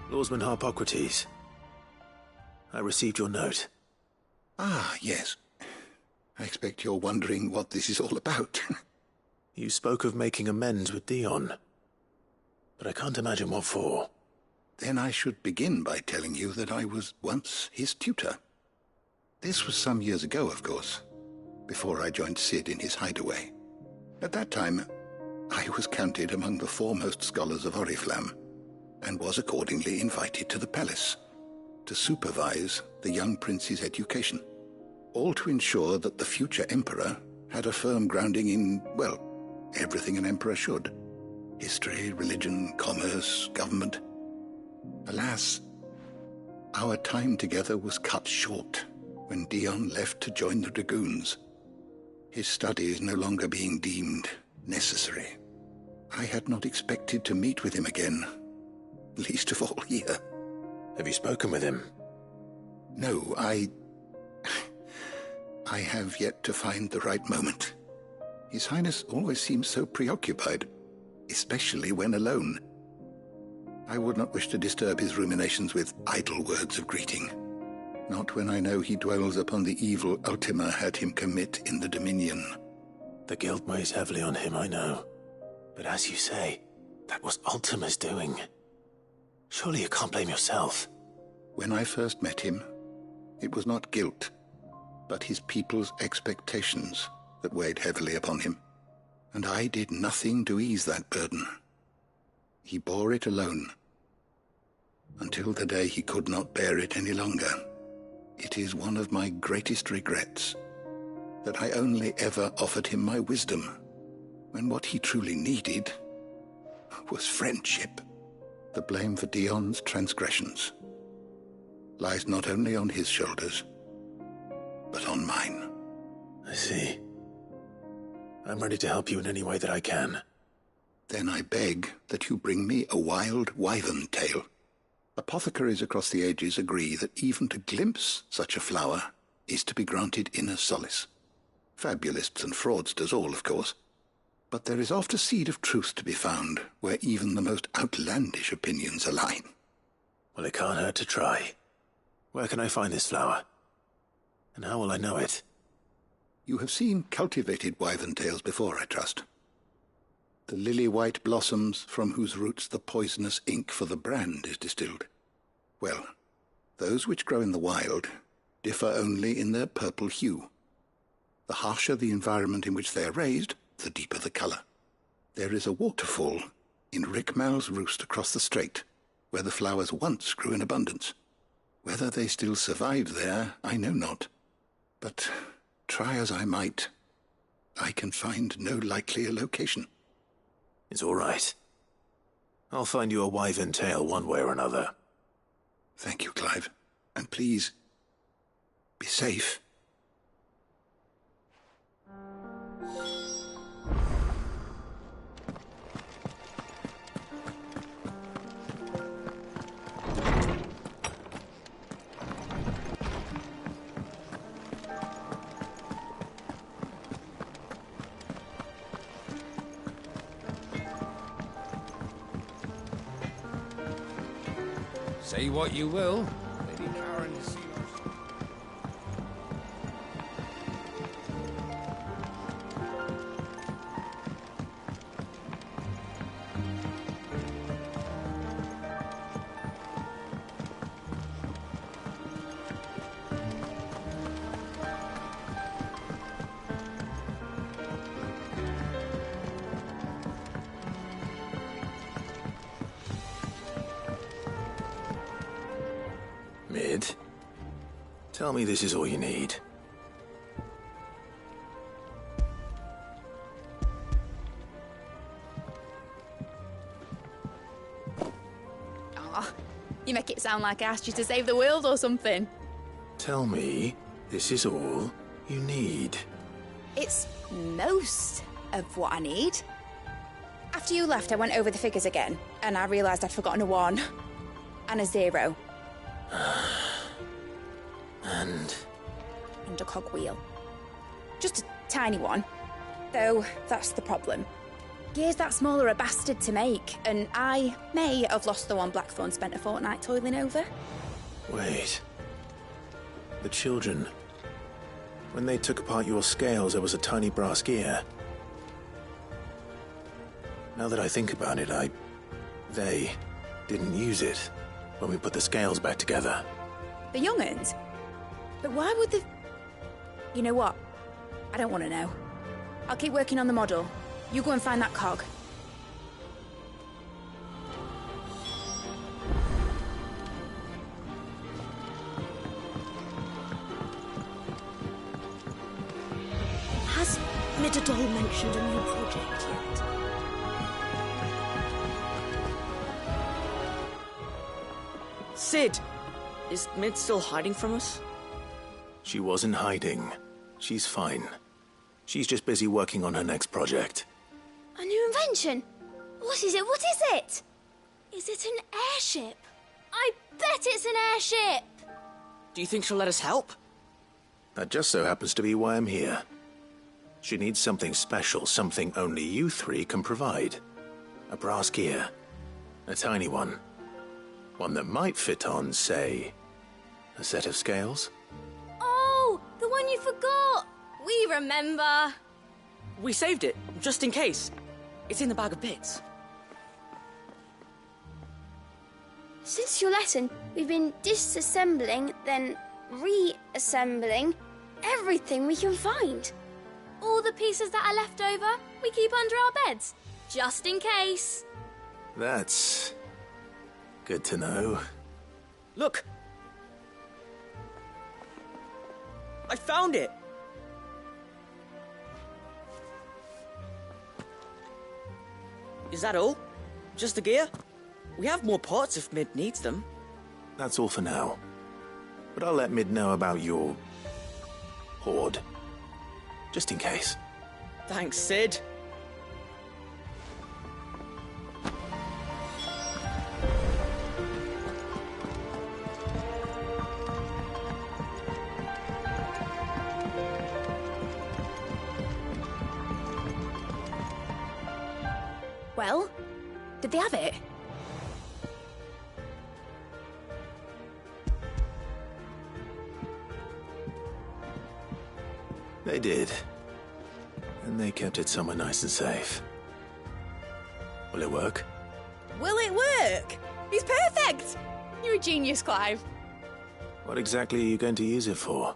Lawsman Harpocrates, I received your note. Ah, yes. I expect you're wondering what this is all about. You spoke of making amends with Dion, but I can't imagine what for. Then I should begin by telling you that I was once his tutor. This was some years ago, of course, before I joined Sid in his hideaway. At that time, I was counted among the foremost scholars of Oriflamme, and was accordingly invited to the palace to supervise the young prince's education, all to ensure that the future emperor had a firm grounding in, well, everything an emperor should. History, religion, commerce, government. Alas, our time together was cut short when Dion left to join the Dragoons, his studies no longer being deemed necessary. I had not expected to meet with him again, least of all here. Have you spoken with him? No, I have yet to find the right moment. His Highness always seems so preoccupied, especially when alone. I would not wish to disturb his ruminations with idle words of greeting, not when I know he dwells upon the evil Ultima had him commit in the Dominion. The guilt weighs heavily on him, I know. But as you say, that was Ultima's doing. Surely you can't blame yourself. When I first met him, it was not guilt, but his people's expectations that weighed heavily upon him, and I did nothing to ease that burden. He bore it alone, until the day he could not bear it any longer. It is one of my greatest regrets that I only ever offered him my wisdom, when what he truly needed was friendship. The blame for Dion's transgressions lies not only on his shoulders, but on mine. I see. I'm ready to help you in any way that I can. Then I beg that you bring me a wild wyvern tail. Apothecaries across the ages agree that even to glimpse such a flower is to be granted inner solace. Fabulists and fraudsters all, of course. But there is oft a seed of truth to be found where even the most outlandish opinions align. Well, it can't hurt to try. Where can I find this flower? And how will I know it? You have seen cultivated wyvern tails before, I trust. The lily-white blossoms from whose roots the poisonous ink for the brand is distilled. Well, those which grow in the wild differ only in their purple hue. The harsher the environment in which they are raised, the deeper the color. There is a waterfall in Rickmal's roost across the strait, where the flowers once grew in abundance. Whether they still survive there, I know not. But try as I might, I can find no likelier location. It's all right. I'll find you a wyvern tail one way or another. Thank you, Clive. And please, be safe. Say what you will. Lady Karen has seen us. Mid, tell me this is all you need. Aw, you make it sound like I asked you to save the world or something. Tell me this is all you need. It's most of what I need. After you left, I went over the figures again, and I realised I'd forgotten a 1 and a 0. And And a cogwheel. Just a tiny one. Though, that's the problem. Gears that small are a bastard to make, and I may have lost the one Blackthorn spent a fortnight toiling over. wait. The children. When they took apart your scales, there was a tiny brass gear. Now that I think about it, they didn't use it when we put the scales back together. The young'uns? But why would the... You know what? I don't want to know. I'll keep working on the model. You go and find that cog. Has Midadol mentioned a new project yet? Sid! Is Mid still hiding from us? She wasn't hiding. She's fine. She's just busy working on her next project. A new invention? What is it? What is it? Is it an airship? I bet it's an airship! Do you think she'll let us help? That just so happens to be why I'm here. She needs something special, something only you 3 can provide. A brass gear. A tiny one. One that might fit on, say, a set of scales? Oh, the one you forgot! We remember! We saved it, just in case. It's in the bag of bits. Since your lesson, we've been disassembling, then reassembling everything we can find. All the pieces that are left over, we keep under our beds, just in case. That's good to know. Look! I found it! Is that all? Just the gear? We have more parts if Mid needs them. That's all for now. But I'll let Mid know about your hoard. Just in case. Thanks, Sid. Well, did they have it? They did. And they kept it somewhere nice and safe. Will it work? Will it work? He's perfect! You're a genius, Clive. What exactly are you going to use it for?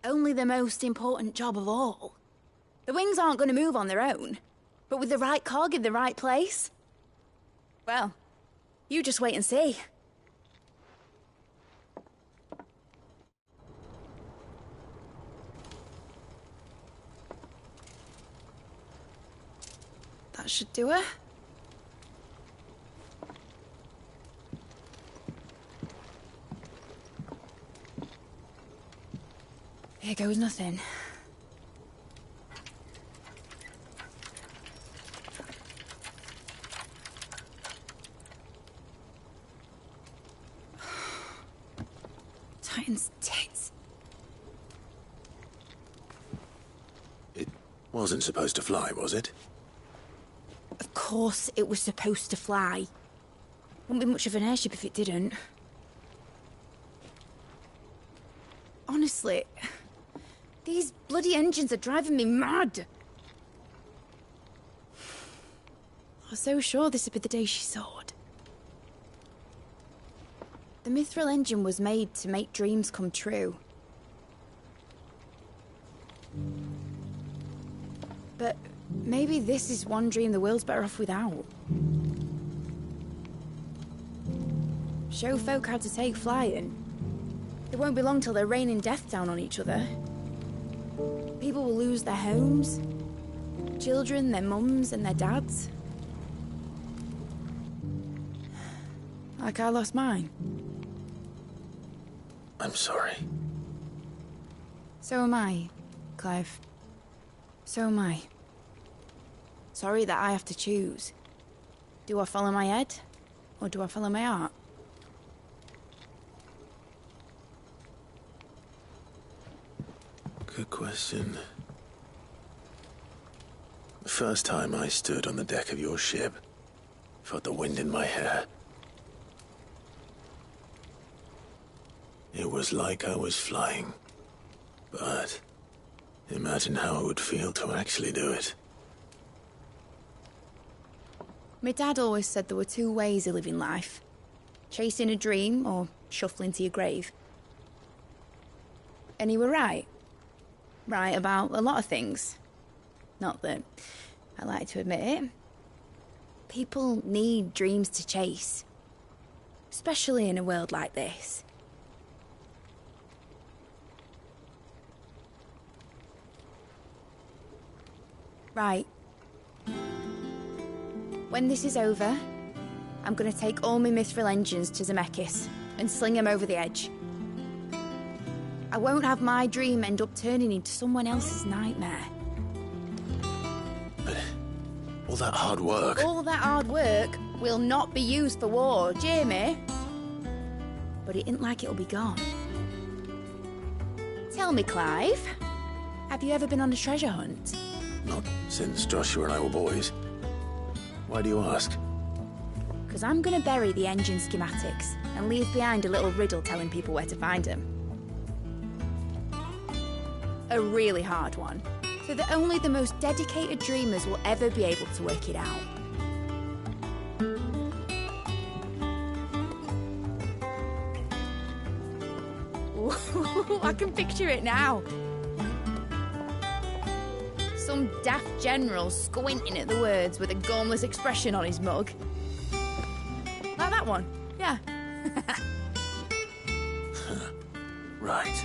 Only the most important job of all. The wings aren't going to move on their own. But with the right cog in the right place? Well, you just wait and see. That should do it. Here goes nothing. Titan's tits. It wasn't supposed to fly, was it? Of course it was supposed to fly. Wouldn't be much of an airship if it didn't. Honestly, these bloody engines are driving me mad. I was so sure this would be the day she soared. The Mithril engine was made to make dreams come true. But maybe this is one dream the world's better off without. Show folk how to take flying. It won't be long till they're raining death down on each other. People will lose their homes. Children, their mums and their dads. Like I lost mine. I'm sorry. So am I, Clive. So am I. Sorry that I have to choose. Do I follow my head, or do I follow my heart? Good question. The first time I stood on the deck of your ship, felt the wind in my hair. It was like I was flying. But imagine how it would feel to actually do it. My dad always said there were two ways of living life. Chasing a dream or shuffling to your grave. And he were right. Right about a lot of things. Not that I like to admit it. People need dreams to chase. Especially in a world like this. Right. When this is over, I'm gonna take all my mithril engines to Zemeckis and sling them over the edge. I won't have my dream end up turning into someone else's nightmare. But all that hard work... All that hard work will not be used for war, Jamie. But it ain't like it'll be gone. Tell me, Clive, have you ever been on a treasure hunt? Not since Joshua and I were boys. Why do you ask? Because I'm going to bury the engine schematics and leave behind a little riddle telling people where to find them. A really hard one, so that only the most dedicated dreamers will ever be able to work it out. Ooh, I can picture it now. Some daft general squinting at the words with a gormless expression on his mug. Like that one, yeah. Right.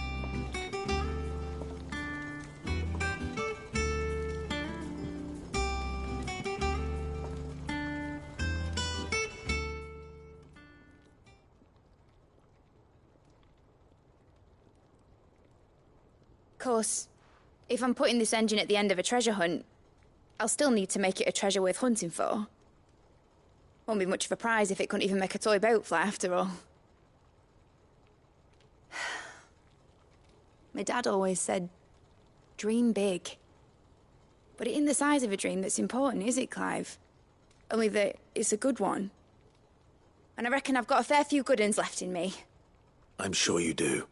Of course, if I'm putting this engine at the end of a treasure hunt, I'll still need to make it a treasure worth hunting for. Won't be much of a prize if it couldn't even make a toy boat fly after all. My dad always said, dream big. But it ain't the size of a dream that's important, is it, Clive? Only that it's a good one. And I reckon I've got a fair few good uns left in me. I'm sure you do.